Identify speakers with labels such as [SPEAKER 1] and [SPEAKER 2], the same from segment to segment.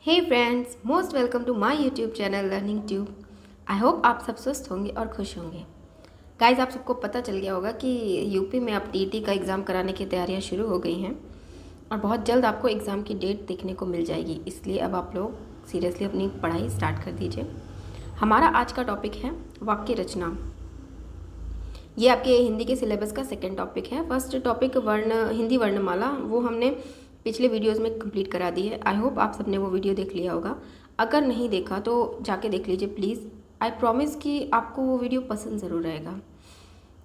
[SPEAKER 1] Hey friends, most welcome to my YouTube channel learning tube. I hope आप सब स्वस्थ होंगे और खुश होंगे। गाइज, आप सबको पता चल गया होगा कि यूपी में अब टीटी का एग्ज़ाम कराने की तैयारियां शुरू हो गई हैं और बहुत जल्द आपको एग्ज़ाम की डेट देखने को मिल जाएगी। इसलिए अब आप लोग सीरियसली अपनी पढ़ाई स्टार्ट कर दीजिए। हमारा आज का टॉपिक है वाक्य रचना। ये आपके हिंदी के सिलेबस का सेकेंड टॉपिक है। फर्स्ट टॉपिक हिंदी वर्णमाला, वो हमने पिछले वीडियोस में कंप्लीट करा दी है। आई होप आप सबने वो वीडियो देख लिया होगा। अगर नहीं देखा तो जाके देख लीजिए प्लीज़। आई प्रॉमिस कि आपको वो वीडियो पसंद ज़रूर आएगा।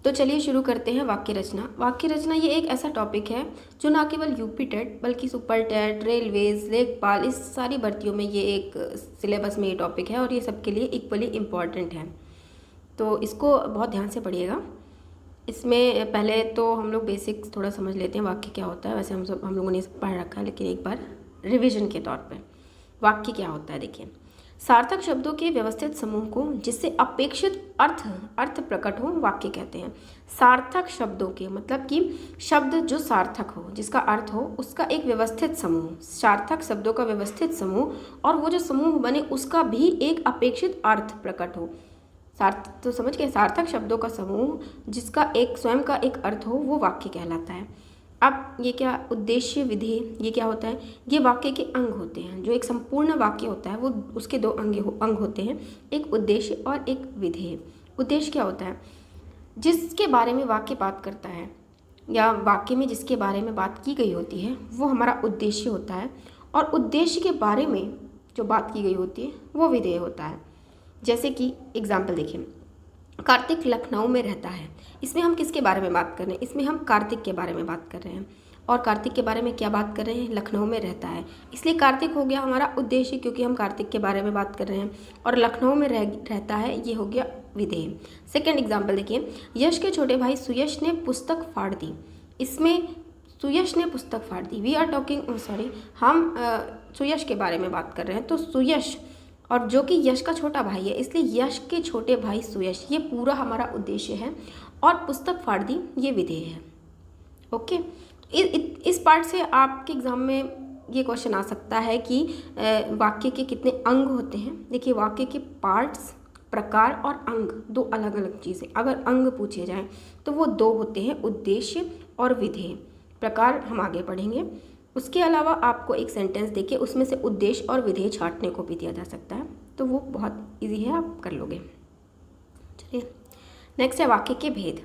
[SPEAKER 1] तो चलिए शुरू करते हैं वाक्य रचना। वाक्य रचना ये एक ऐसा टॉपिक है जो ना केवल यूपी टेट बल्कि सुपर टेट, रेलवेज, लेखपाल, इस सारी भर्तियों में ये एक सिलेबस में ये टॉपिक है और ये सबके लिए इक्वली इम्पॉर्टेंट है। तो इसको बहुत ध्यान से पढ़िएगा। इसमें पहले तो हम लोग बेसिक्स थोड़ा समझ लेते हैं वाक्य क्या होता है। वैसे हम लोगों ने पढ़ रखा है, लेकिन एक बार रिवीजन के तौर पे वाक्य क्या होता है। देखिए, सार्थक शब्दों के व्यवस्थित समूह को जिससे अपेक्षित अर्थ प्रकट हो वाक्य कहते हैं। सार्थक शब्दों के मतलब कि शब्द जो सार्थक हो, जिसका अर्थ हो, उसका एक व्यवस्थित समूह, सार्थक शब्दों का व्यवस्थित समूह, और वो जो समूह बने उसका भी एक अपेक्षित अर्थ प्रकट हो। तो समझ गए, सार्थक शब्दों का समूह जिसका एक स्वयं का एक अर्थ हो वो वाक्य कहलाता है। अब ये क्या उद्देश्य, विधेय, ये क्या होता है? ये वाक्य के अंग होते हैं। जो एक संपूर्ण वाक्य होता है वो उसके दो अंग होते हैं, एक उद्देश्य और एक विधेय। उद्देश्य क्या होता है? जिसके बारे में वाक्य बात करता है या वाक्य में जिसके बारे में बात की गई होती है वो हमारा उद्देश्य होता है, और उद्देश्य के बारे में जो बात की गई होती है वो विधेय होता है। जैसे कि एग्जाम्पल देखिए, कार्तिक लखनऊ में रहता है। इसमें हम किसके बारे में बात कर रहे हैं? इसमें हम कार्तिक के बारे में बात कर रहे हैं। और कार्तिक के बारे में क्या बात कर रहे हैं? लखनऊ में रहता है, इसलिए कार्तिक हो गया हमारा उद्देश्य, क्योंकि हम कार्तिक के बारे में बात कर रहे हैं। और लखनऊ में रहता है, ये हो गया विधेय। सेकेंड एग्जाम्पल देखिए, यश के छोटे भाई सुयश ने पुस्तक फाड़ दी। इसमें सुयश ने पुस्तक फाड़ दी, वी आर टॉकिंग हम सुयश के बारे में बात कर रहे हैं। तो सुयश, और जो कि यश का छोटा भाई है, इसलिए यश के छोटे भाई सुयश, ये पूरा हमारा उद्देश्य है। और पुस्तक फाड़ दी, ये विधेय है। ओके, इस पार्ट से आपके एग्जाम में ये क्वेश्चन आ सकता है कि वाक्य के कितने अंग होते हैं। देखिए, वाक्य के पार्ट्स, प्रकार और अंग दो अलग अलग चीज़ें। अगर अंग पूछे जाएं तो वो दो होते हैं, उद्देश्य और विधेय। प्रकार हम आगे पढ़ेंगे। उसके अलावा आपको एक सेंटेंस देके उसमें से उद्देश्य और विधेय छांटने को भी दिया जा सकता है, तो वो बहुत इजी है, आप कर लोगे। चलिए, नेक्स्ट है वाक्य के भेद।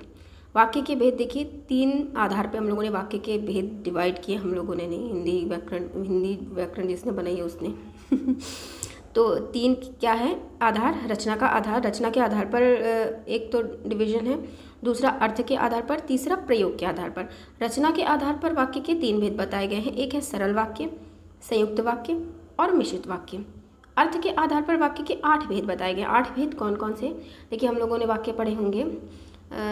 [SPEAKER 1] वाक्य के भेद देखिए, तीन आधार पे हम लोगों ने वाक्य के भेद डिवाइड किए। हम लोगों ने नहीं, हिंदी व्याकरण जिसने बनाई है उसने तो तीन क्या है आधार? रचना का आधार, रचना के आधार पर एक तो डिवीजन है, दूसरा अर्थ के आधार पर, तीसरा प्रयोग के आधार पर। रचना के आधार पर वाक्य के तीन भेद बताए गए हैं। एक है सरल वाक्य, संयुक्त वाक्य और मिश्रित वाक्य। अर्थ के आधार पर वाक्य के 8 भेद बताए गए। 8 भेद कौन कौन से? देखिए, हम लोगों ने वाक्य पढ़े होंगे,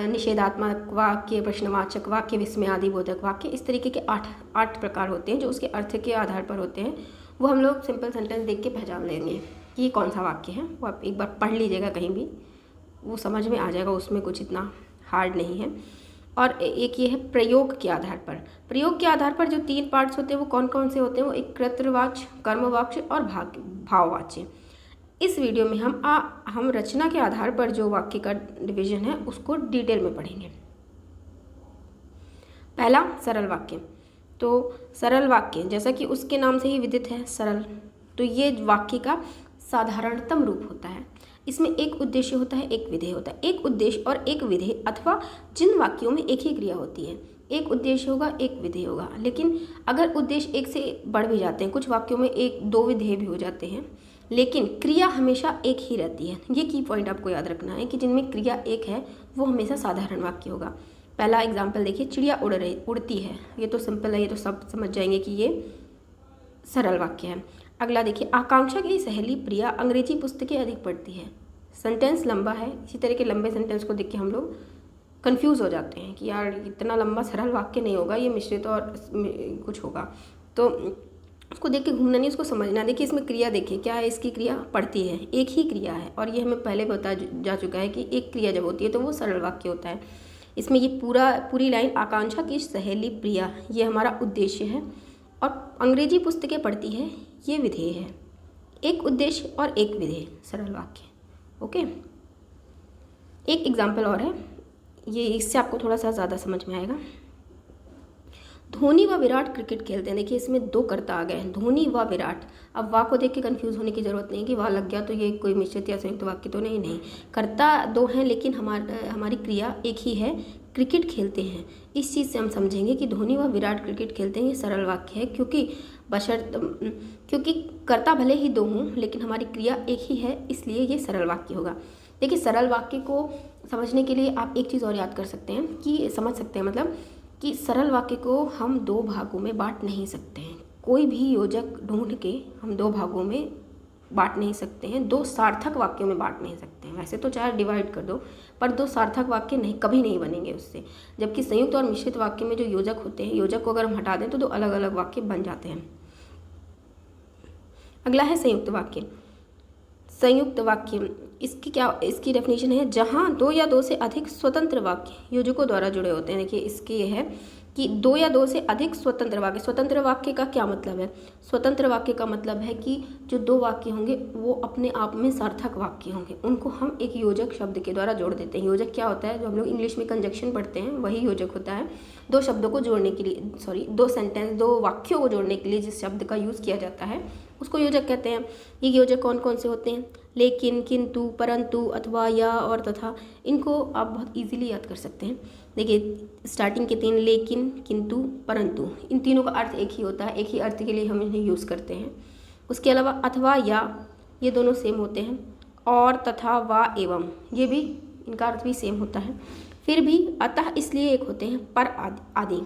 [SPEAKER 1] निषेधात्मक वाक्य, प्रश्नवाचक वाक्य, विस्मयादिबोधक वाक्य। इस तरीके के 8 प्रकार होते हैं जो उसके अर्थ के आधार पर होते हैं। वो हम लोग सिंपल सेंटेंस देख के पहचान लेंगे कि ये कौन सा वाक्य है। वो आप एक बार पढ़ लीजिएगा कहीं भी, वो समझ में आ जाएगा, उसमें कुछ इतना हार्ड नहीं है। और एक ये है प्रयोग के आधार पर। प्रयोग के आधार पर जो 3 पार्ट्स होते हैं वो कौन कौन से होते हैं? वो एक कर्तृवाच्य, कर्मवाच्य और भाववाच्य। इस वीडियो में हम रचना के आधार पर जो वाक्य का डिवीजन है उसको डिटेल में पढ़ेंगे। पहला, सरल वाक्य। तो सरल वाक्य जैसा कि उसके नाम से ही विदित है, सरल, तो ये वाक्य का साधारणतम रूप होता है। इसमें एक उद्देश्य होता है, एक विधेय होता है। एक उद्देश्य और एक विधेय, अथवा जिन वाक्यों में एक ही क्रिया होती है, एक उद्देश्य होगा, एक विधेय होगा। लेकिन अगर उद्देश्य एक से बढ़ भी जाते हैं, कुछ वाक्यों में 1-2 विधेय भी हो जाते हैं, लेकिन क्रिया हमेशा एक ही रहती है। ये की पॉइंट आपको याद रखना है कि जिनमें क्रिया एक है वो हमेशा साधारण वाक्य होगा। पहला एग्जाम्पल देखिए, चिड़िया उड़ती है। ये तो सिंपल है, ये तो सब समझ जाएंगे कि ये सरल वाक्य है। अगला देखिए, आकांक्षा की सहेली प्रिया अंग्रेजी पुस्तकें अधिक पढ़ती है। सेंटेंस लंबा है, इसी तरह के लंबे सेंटेंस को देख के हम लोग कंफ्यूज हो जाते हैं कि यार इतना लंबा सरल वाक्य नहीं होगा, ये मिश्रित और कुछ होगा। तो उसको देख के घूमना नहीं, उसको समझना। देखिए, इसमें क्रिया देखिए क्या है, इसकी क्रिया पढ़ती है, एक ही क्रिया है, और ये हमें पहले बताया जा चुका है कि एक क्रिया जब होती है तो वो सरल वाक्य होता है। इसमें ये पूरी लाइन, आकांक्षा की सहेली प्रिया, ये हमारा उद्देश्य है, और अंग्रेजी पुस्तकें पढ़ती है, ये विधेय है। एक उद्देश्य और एक विधेय, सरल वाक्य। ओके, एक एग्जाम्पल और है, ये इससे आपको थोड़ा सा ज़्यादा समझ में आएगा। धोनी व विराट क्रिकेट खेलते हैं। देखिए इसमें दो कर्ता आ गए हैं, धोनी व विराट। अब वाह को देख के कंफ्यूज होने की जरूरत नहीं कि वाह लग गया तो ये कोई मिश्रित या संयुक्त वाक्य तो नहीं। नहीं, कर्ता दो हैं लेकिन हमारी क्रिया एक ही है, क्रिकेट खेलते हैं। इस चीज़ से हम समझेंगे कि धोनी व विराट क्रिकेट खेलते हैं, ये सरल वाक्य है, क्योंकि कर्ता भले ही दो हों लेकिन हमारी क्रिया एक ही है, इसलिए ये सरल वाक्य होगा। देखिए सरल वाक्य को समझने के लिए आप एक चीज़ और याद कर सकते हैं कि समझ सकते हैं, मतलब कि सरल वाक्य को हम दो भागों में बांट नहीं सकते हैं। कोई भी योजक ढूंढ के हम दो भागों में बांट नहीं सकते हैं, दो सार्थक वाक्यों में बांट नहीं सकते हैं। वैसे तो चाहे डिवाइड कर दो, पर दो सार्थक वाक्य नहीं, कभी नहीं बनेंगे उससे। जबकि संयुक्त और मिश्रित वाक्य में जो योजक होते हैं, योजक को अगर हम हटा दें तो दो अलग अलग वाक्य बन जाते हैं। अगला है संयुक्त वाक्य। संयुक्त वाक्य इसकी डेफिनेशन है, जहाँ दो या दो से अधिक स्वतंत्र वाक्य योजकों द्वारा जुड़े होते हैं। देखिए इसके ये है कि दो या दो से अधिक स्वतंत्र वाक्य। स्वतंत्र वाक्य का क्या मतलब है? स्वतंत्र वाक्य का मतलब है कि जो दो वाक्य होंगे वो अपने आप में सार्थक वाक्य होंगे, उनको हम एक योजक शब्द के द्वारा जोड़ देते हैं। योजक क्या होता है? जो हम लोग इंग्लिश में कंजक्शन पढ़ते हैं वही योजक होता है। दो शब्दों को जोड़ने के लिए, दो वाक्यों को जोड़ने के लिए जिस शब्द का यूज़ किया जाता है उसको योजक कहते हैं। ये योजक कौन कौन से होते हैं? लेकिन, किंतु, परंतु, अथवा, या और तथा। इनको आप बहुत इजीली याद कर सकते हैं। देखिए स्टार्टिंग के तीन, लेकिन, किंतु, परंतु, इन तीनों का अर्थ एक ही होता है, एक ही अर्थ के लिए हम इन्हें यूज़ करते हैं। उसके अलावा अथवा, या, ये दोनों सेम होते हैं। और, तथा, वा, एवं, ये भी इनका अर्थ भी सेम होता है। फिर भी अतः इसलिए एक होते हैं, पर, आदि।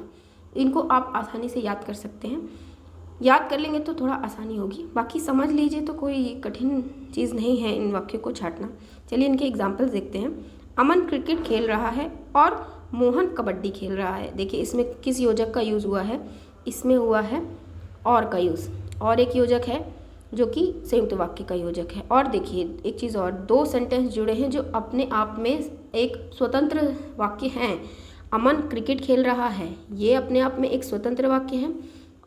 [SPEAKER 1] इनको आप आसानी से याद कर सकते हैं। याद कर लेंगे तो थोड़ा आसानी होगी, बाकी समझ लीजिए तो कोई कठिन चीज़ नहीं है इन वाक्यों को छाटना। चलिए इनके एग्जाम्पल देखते हैं। अमन क्रिकेट खेल रहा है और मोहन कबड्डी खेल रहा है। देखिए इसमें किस योजक का यूज़ हुआ है? इसमें हुआ है और का यूज़, और एक योजक है जो कि संयुक्त वाक्य का योजक है। और देखिए एक चीज़ और, दो सेंटेंस जुड़े हैं जो अपने आप में एक स्वतंत्र वाक्य हैं। अमन क्रिकेट खेल रहा है, ये अपने आप में एक स्वतंत्र वाक्य है,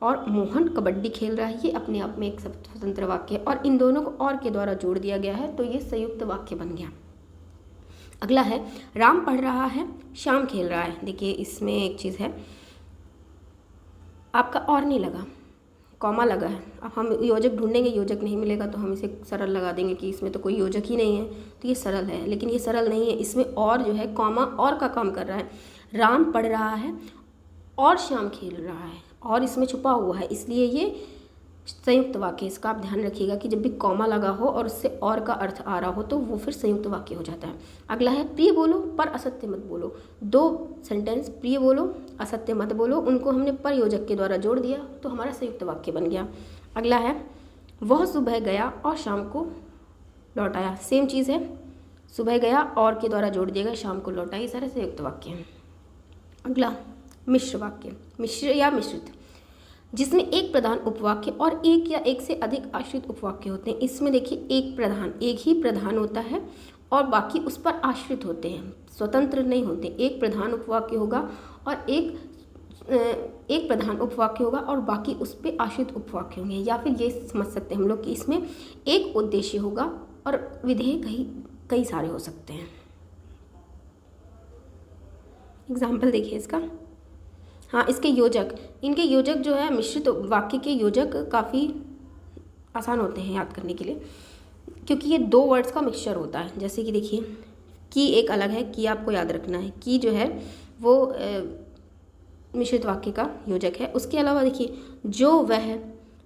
[SPEAKER 1] और मोहन कबड्डी खेल रहा है, ये अपने आप में एक स्वतंत्र वाक्य है, और इन दोनों को और के द्वारा जोड़ दिया गया है तो ये संयुक्त वाक्य बन गया। अगला है, राम पढ़ रहा है, श्याम खेल रहा है। देखिए इसमें एक चीज़ है, आपका और नहीं लगा, कॉमा लगा है। अब हम योजक ढूंढेंगे, योजक नहीं मिलेगा तो हम इसे सरल लगा देंगे कि इसमें तो कोई योजक ही नहीं है, तो ये सरल है। लेकिन ये सरल नहीं है, इसमें और जो है कॉमा और का काम कर रहा है। राम पढ़ रहा है और श्याम खेल रहा है, और इसमें छुपा हुआ है, इसलिए ये संयुक्त वाक्य। इसका आप ध्यान रखिएगा कि जब भी कॉमा लगा हो और उससे और का अर्थ आ रहा हो तो वो फिर संयुक्त वाक्य हो जाता है। अगला है, प्रिय बोलो पर असत्य मत बोलो। दो सेंटेंस, प्रिय बोलो असत्य मत बोलो, उनको हमने पर योजक के द्वारा जोड़ दिया तो हमारा संयुक्त वाक्य बन गया। अगला है, वह सुबह गया और शाम को लौट आया। सेम चीज़ है, सुबह गया और के द्वारा जोड़ दिया गया, शाम को लौट आया, ये सारे संयुक्त वाक्य हैं। अगला मिश्र वाक्य, मिश्र या मिश्रित, जिसमें एक प्रधान उपवाक्य और एक या एक से अधिक आश्रित उपवाक्य होते हैं। इसमें देखिए एक ही प्रधान होता है और बाकी उस पर आश्रित होते हैं, स्वतंत्र नहीं होते। एक प्रधान उपवाक्य होगा और एक प्रधान उपवाक्य होगा और बाकी उस पर आश्रित उपवाक्य होंगे। या फिर ये समझ सकते हैं हम लोग कि इसमें एक उद्देश्य होगा और विधेय कई सारे हो सकते हैं। एग्जाम्पल देखिए इसका। हाँ, इसके योजक, इनके योजक जो है मिश्रित वाक्य के योजक काफ़ी आसान होते हैं याद करने के लिए, क्योंकि ये दो वर्ड्स का मिक्सचर होता है। जैसे कि देखिए, की एक अलग है, की आपको याद रखना है, की जो है वो मिश्रित वाक्य का योजक है। उसके अलावा देखिए, जो वह,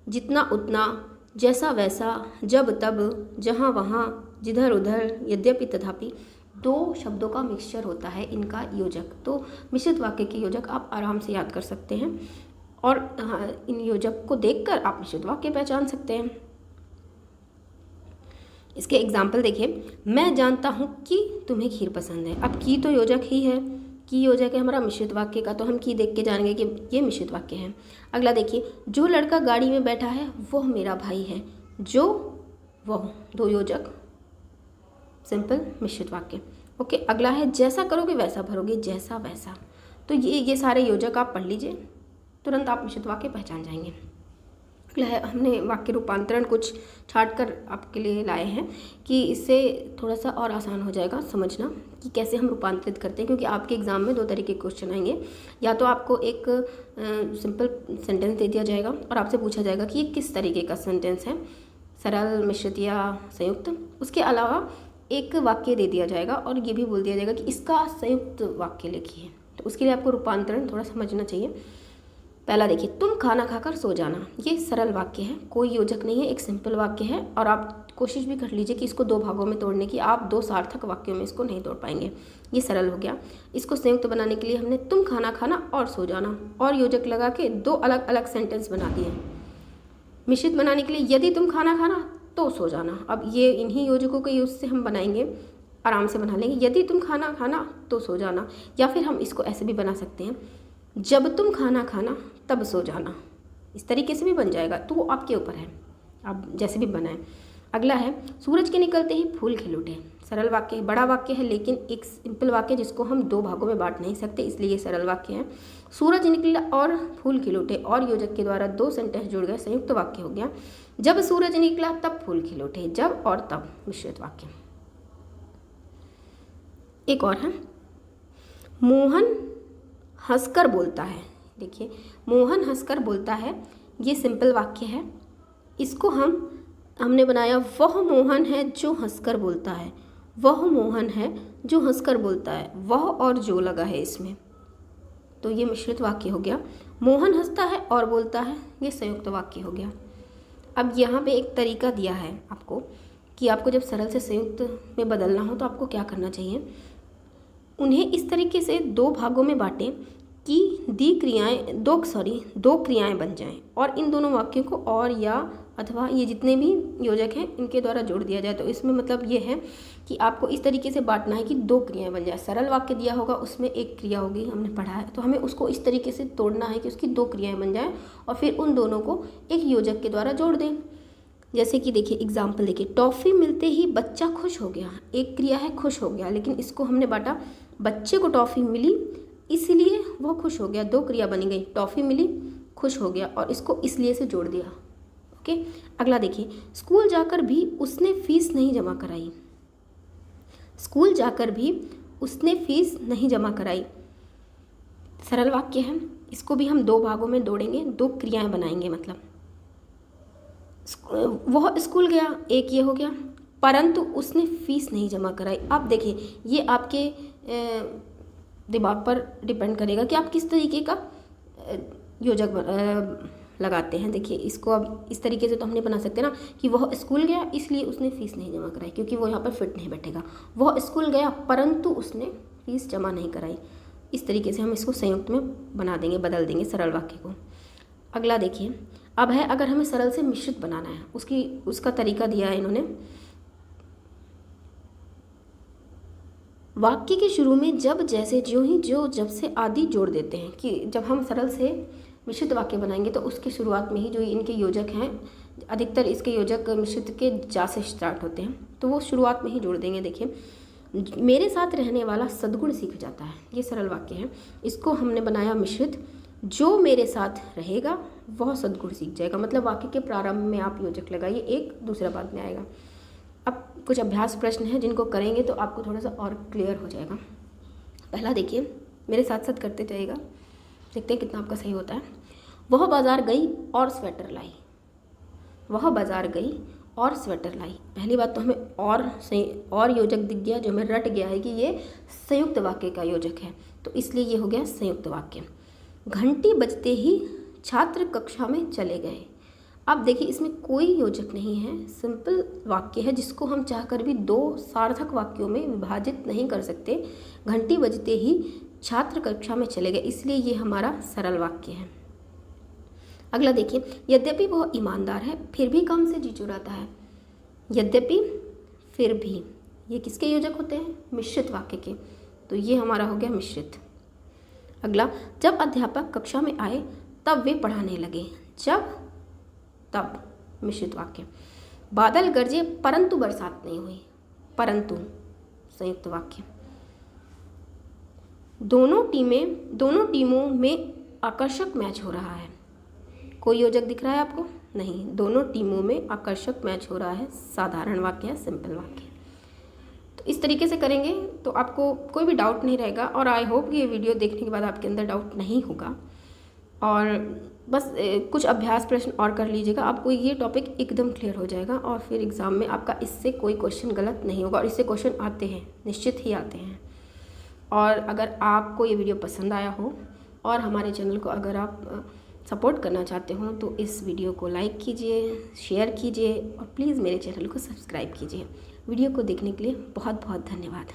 [SPEAKER 1] जितना उतना, जैसा वैसा, जब तब, जहाँ वहाँ, जिधर उधर, यद्यपि तथापि, दो शब्दों का मिक्सचर होता है इनका योजक। तो मिश्रित वाक्य के योजक आप आराम से याद कर सकते हैं और इन योजक को देखकर आप मिश्रित वाक्य पहचान सकते हैं। इसके एग्जाम्पल देखिए, मैं जानता हूँ कि तुम्हें खीर पसंद है। अब की तो योजक ही है, की योजक है हमारा मिश्रित वाक्य का, तो हम की देख के जानेंगे कि ये मिश्रित वाक्य है। अगला देखिए, जो लड़का गाड़ी में बैठा है वह मेरा भाई है। जो, वह, दो योजक, सिंपल मिश्रित वाक्य। ओके, अगला है, जैसा करोगे वैसा भरोगे, जैसा वैसा। तो ये सारे योजक आप पढ़ लीजिए, तुरंत आप मिश्रित वाक्य पहचान जाएंगे। अगला है, हमने वाक्य रूपांतरण कुछ छाट कर आपके लिए लाए हैं कि इससे थोड़ा सा और आसान हो जाएगा समझना कि कैसे हम रूपांतरित करते हैं, क्योंकि आपके एग्ज़ाम में 2 तरीके के क्वेश्चन आएंगे। या तो आपको एक सिंपल सेंटेंस दे दिया जाएगा और आपसे पूछा जाएगा कि ये किस तरीके का सेंटेंस है, सरल, मिश्रित या संयुक्त। उसके अलावा एक वाक्य दे दिया जाएगा और ये भी बोल दिया जाएगा कि इसका संयुक्त वाक्य लिखिए। तो उसके लिए आपको रूपांतरण थोड़ा समझना चाहिए। पहला देखिए, तुम खाना खाकर सो जाना। ये सरल वाक्य है, कोई योजक नहीं है, एक सिंपल वाक्य है और आप कोशिश भी कर लीजिए कि इसको 2 भागों में तोड़ने की, आप 2 सार्थक वाक्यों में इसको नहीं तोड़ पाएंगे। ये सरल हो गया। इसको संयुक्त बनाने के लिए हमने तुम खाना खाना और सो जाना और योजक लगा के 2 अलग अलग सेंटेंस बना दिए। मिश्रित बनाने के लिए यदि तुम खाना खाना तो सो जाना। अब ये इन्हीं योजकों के यूज से हम बनाएंगे, आराम से बना लेंगे। यदि तुम खाना खाना तो सो जाना, या फिर हम इसको ऐसे भी बना सकते हैं, जब तुम खाना खाना तब सो जाना। इस तरीके से भी बन जाएगा, तो वो आपके ऊपर है, आप जैसे भी बनाएं। अगला है, सूरज के निकलते ही फूल खिल उठे। सरल वाक्य है, बड़ा वाक्य है, लेकिन एक सिंपल वाक्य जिसको हम 2 भागों में बांट नहीं सकते, इसलिए ये सरल वाक्य है। सूरज निकला और फूल खिल उठे और योजक के द्वारा 2 सेंटेंस जुड़ गए, संयुक्त वाक्य हो गया। जब सूरज निकला तब फूल खिल उठे, जब और तब मिश्रित वाक्य। एक और है, मोहन हंसकर बोलता है। देखिए, मोहन हंसकर बोलता है, ये सिंपल वाक्य है। इसको हमने बनाया, वह मोहन है जो हंसकर बोलता है। वह मोहन है जो हंसकर बोलता है, वह और जो लगा है इसमें, तो ये मिश्रित वाक्य हो गया। मोहन हंसता है और बोलता है, ये संयुक्त वाक्य हो गया। अब यहाँ पे एक तरीका दिया है आपको कि आपको जब सरल से संयुक्त में बदलना हो तो आपको क्या करना चाहिए। उन्हें इस तरीके से 2 भागों में बांटें कि दो क्रियाएं बन जाएं और इन दोनों वाक्यों को और या अथवा ये जितने भी योजक हैं इनके द्वारा जोड़ दिया जाए। तो इसमें मतलब ये है कि आपको इस तरीके से बांटना है कि 2 क्रियाएं बन जाए। सरल वाक्य दिया होगा, उसमें एक क्रिया होगी, हमने पढ़ा है, तो हमें उसको इस तरीके से तोड़ना है कि उसकी 2 क्रियाएं बन जाएं और फिर उन दोनों को एक योजक के द्वारा जोड़ दें। जैसे कि देखिए एग्जाम्पल देखिए, टॉफ़ी मिलते ही बच्चा खुश हो गया। एक क्रिया है खुश हो गया, लेकिन इसको हमने बांटा, बच्चे को टॉफ़ी मिली इसलिए वह खुश हो गया। 2 क्रिया बनी गई, टॉफ़ी मिली, खुश हो गया, और इसको इसलिए से जोड़ दिया। ओके, अगला देखिए, स्कूल जाकर भी उसने फीस नहीं जमा कराई। स्कूल जाकर भी उसने फीस नहीं जमा कराई, सरल वाक्य है। इसको भी हम 2 भागों में तोड़ेंगे, 2 क्रियाएं बनाएंगे। मतलब वह स्कूल गया, एक ये हो गया, परंतु उसने फीस नहीं जमा कराई। अब देखिए, ये आपके दिमाग पर डिपेंड करेगा कि आप किस तरीके का योजक लगाते हैं। देखिए, इसको अब इस तरीके से तो हम नहीं बना सकते ना कि वह स्कूल गया इसलिए उसने फ़ीस नहीं जमा कराई, क्योंकि वो यहाँ पर फिट नहीं बैठेगा। वह स्कूल गया परंतु उसने फ़ीस जमा नहीं कराई। इस तरीके से हम इसको संयुक्त में बना देंगे, बदल देंगे सरल वाक्य को। अगला देखिए, अब है अगर हमें सरल से मिश्रित बनाना है, उसका तरीका दिया है इन्होंने। वाक्य के शुरू में जब, जैसे, ज्यों ही, जो, जब से आदि जोड़ देते हैं कि जब हम सरल से मिश्रित वाक्य बनाएंगे तो उसके शुरुआत में ही जो इनके योजक हैं, अधिकतर इसके योजक मिश्रित के जा से स्टार्ट होते हैं, तो वो शुरुआत में ही जोड़ देंगे। देखिए, मेरे साथ रहने वाला सद्गुण सीख जाता है, ये सरल वाक्य है। इसको हमने बनाया मिश्रित, जो मेरे साथ रहेगा वह सद्गुण सीख जाएगा। मतलब वाक्य के प्रारंभ में आप योजक लगाइए, एक दूसरा बाद में आएगा। अब कुछ अभ्यास प्रश्न हैं जिनको करेंगे तो आपको थोड़ा सा और क्लियर हो जाएगा। पहला देखिए, मेरे साथ साथ करते जाइएगा, देखते हैं कितना आपका सही होता है। वह बाज़ार गई और स्वेटर लाई। वह बाज़ार गई और स्वेटर लाई। पहली बात तो हमें और योजक दिख गया, जो हमें रट गया है कि ये संयुक्त वाक्य का योजक है, तो इसलिए ये हो गया संयुक्त वाक्य। घंटी बजते ही छात्र कक्षा में चले गए। अब देखिए, इसमें कोई योजक नहीं है, सिंपल वाक्य है जिसको हम चाहकर भी 2 सार्थक वाक्यों में विभाजित नहीं कर सकते। घंटी बजते ही छात्र कक्षा में चले गए, इसलिए ये हमारा सरल वाक्य है। अगला देखिए, यद्यपि वह ईमानदार है फिर भी काम से जी चुराता है। यद्यपि, फिर भी, ये किसके योजक होते हैं? मिश्रित वाक्य के, तो ये हमारा हो गया मिश्रित। अगला, जब अध्यापक कक्षा में आए तब वे पढ़ाने लगे। जब, तब, मिश्रित वाक्य। बादल गरजे परंतु बरसात नहीं हुई। परंतु, संयुक्त वाक्य। दोनों टीमों में आकर्षक मैच हो रहा है। कोई योजक दिख रहा है आपको? नहीं, दोनों टीमों में आकर्षक मैच हो रहा है, साधारण वाक्य या सिंपल वाक्य। तो इस तरीके से करेंगे तो आपको कोई भी डाउट नहीं रहेगा, और आई होप कि ये वीडियो देखने के बाद आपके अंदर डाउट नहीं होगा। और बस कुछ अभ्यास प्रश्न और कर लीजिएगा, आपको ये टॉपिक एकदम क्लियर हो जाएगा, और फिर एग्ज़ाम में आपका इससे कोई क्वेश्चन गलत नहीं होगा। और इससे क्वेश्चन आते हैं, निश्चित ही आते हैं। और अगर आपको ये वीडियो पसंद आया हो और हमारे चैनल को अगर आप सपोर्ट करना चाहते हो तो इस वीडियो को लाइक कीजिए, शेयर कीजिए और प्लीज़ मेरे चैनल को सब्सक्राइब कीजिए। वीडियो को देखने के लिए बहुत बहुत धन्यवाद।